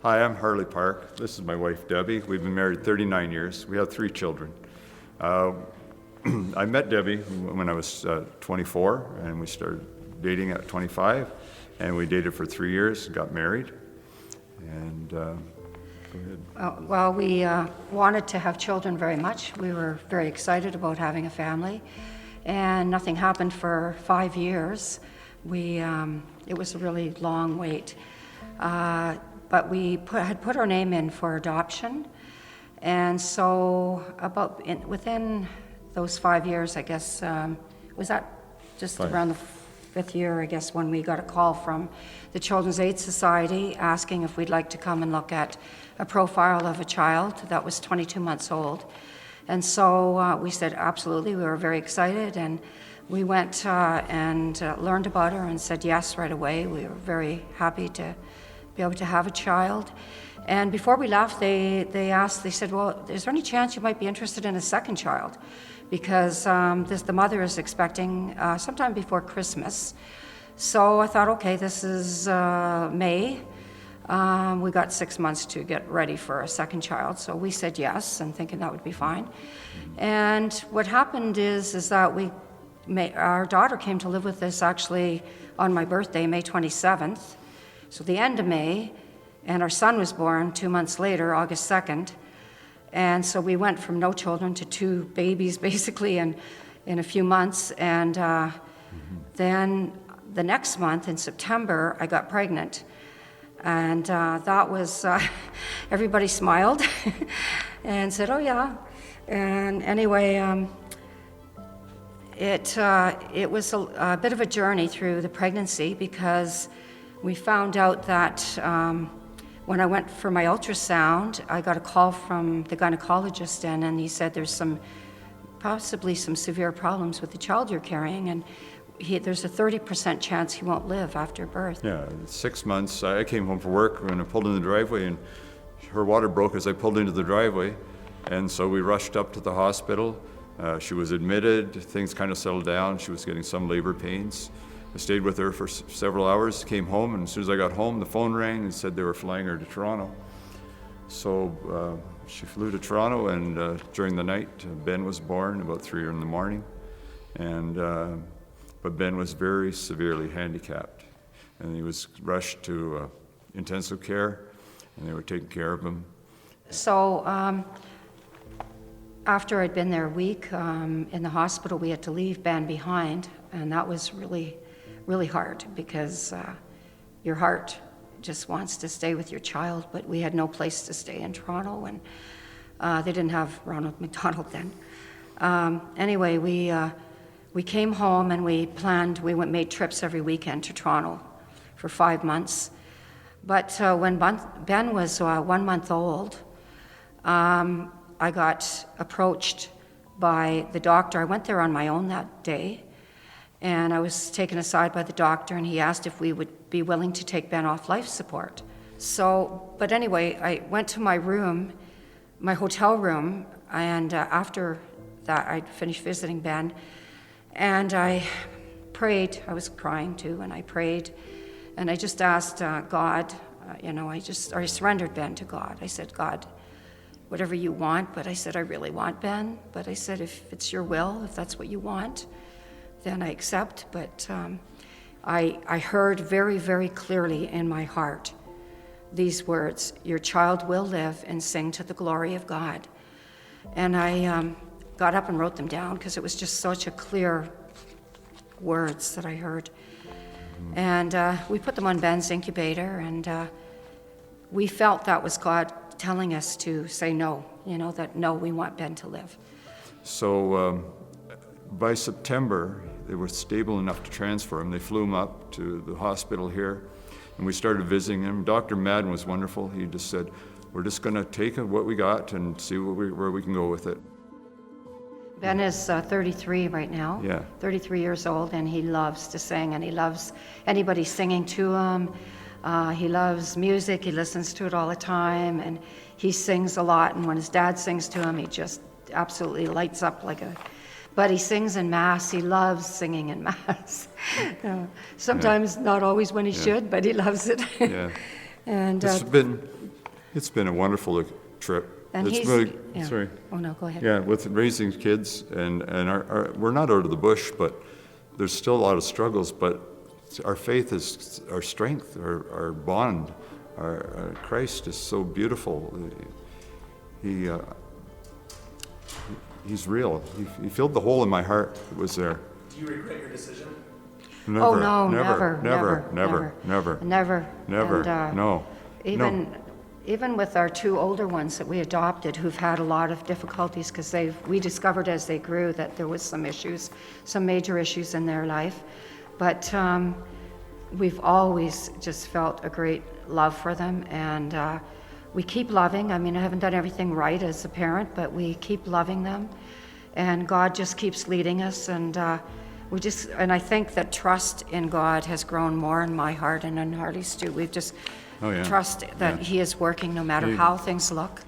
Hi, I'm Harley Park. This is my wife, Debbie. We've been married 39 years. We have 3 children. I met Debbie when I was 24, and we started dating at 25, and we dated for 3 years and got married. And go ahead. Well, we wanted to have children very much. We were very excited about having a family, and nothing happened for 5 years. It was a really long wait. But we had put our name in for adoption, and so within those 5 years, I guess, was that just around the 5th year, I guess, when we got a call from the Children's Aid Society asking if we'd like to come and look at a profile of a child that was 22 months old. And so we said absolutely. We were very excited, and we went and learned about her and said yes right away. We were very happy to be able to have a child. And before we left, they said, well, is there any chance you might be interested in a second child? Because the mother is expecting sometime before Christmas. So I thought, okay, this is May. We got 6 months to get ready for a second child. So we said yes, and thinking that would be fine. And what happened is that our daughter came to live with us actually on my birthday, May 27th. So the end of May, and our son was born 2 months later, August 2nd. And so we went from no children to 2 babies basically in a few months. And then the next month in September, I got pregnant. And that was, everybody smiled and said, oh yeah. And anyway, it was a bit of a journey through the pregnancy, because we found out that when I went for my ultrasound, I got a call from the gynecologist, and he said there's possibly some severe problems with the child you're carrying, and there's a 30% chance he won't live after birth. Yeah, 6 months. I came home from work when I pulled in the driveway, and her water broke as I pulled into the driveway, and so we rushed up to the hospital. She was admitted. Things kind of settled down. She was getting some labor pains. I stayed with her for several hours, came home, and as soon as I got home, the phone rang and said they were flying her to Toronto. So she flew to Toronto, and during the night, Ben was born about 3 in the morning. But Ben was very severely handicapped, and he was rushed to intensive care, and they were taking care of him. So after I'd been there a week in the hospital, we had to leave Ben behind, and that was really hard, because your heart just wants to stay with your child, but we had no place to stay in Toronto, and they didn't have Ronald McDonald then. Anyway, we came home, and we made trips every weekend to Toronto for 5 months. But when Ben was 1 month old, I got approached by the doctor. I went there on my own that day, and I was taken aside by the doctor, and he asked if we would be willing to take Ben off life support. But anyway, I went to my room, my hotel room, and after that I'd finished visiting Ben, and I prayed. I was crying too, and I prayed, and I just asked God, I surrendered Ben to God. I said, God, whatever you want, but I said, I really want Ben, but I said, if it's your will, if that's what you want, then I accept. But I heard very, very clearly in my heart these words, your child will live and sing to the glory of God. And I got up and wrote them down, because it was just such a clear words that I heard. And we put them on Ben's incubator, and we felt that was God telling us to say no, that no, we want Ben to live. So by September, they were stable enough to transfer him. They flew him up to the hospital here, and we started visiting him. Dr. Madden was wonderful. He just said, we're just going to take what we got and see where we can go with it. Ben is 33 right now, 33 years old, and he loves to sing, and he loves anybody singing to him. He loves music. He listens to it all the time, and he sings a lot, and when his dad sings to him, he just absolutely lights up but he sings in Mass. He loves singing in Mass. Sometimes not always when he should, but he loves it. Yeah. And it's been It's been a wonderful trip. And It's he's, really, yeah. sorry. Oh, no, go ahead. Yeah, with raising kids, and we're not out of the bush, but there's still a lot of struggles, but our faith is our strength, our bond. Our Christ is so beautiful. He's real. He filled the hole in my heart that was there. Do you regret your decision? Never, Oh, no, never, never. never, And, no. Even with our 2 older ones that we adopted, who've had a lot of difficulties, because we discovered as they grew that there was some issues, some major issues in their life. But we've always just felt a great love for them, and we keep loving. I mean, I haven't done everything right as a parent, but we keep loving them, and God just keeps leading us, and I think that trust in God has grown more in my heart and in Harley's too. We've just trust that He is working no matter how things look.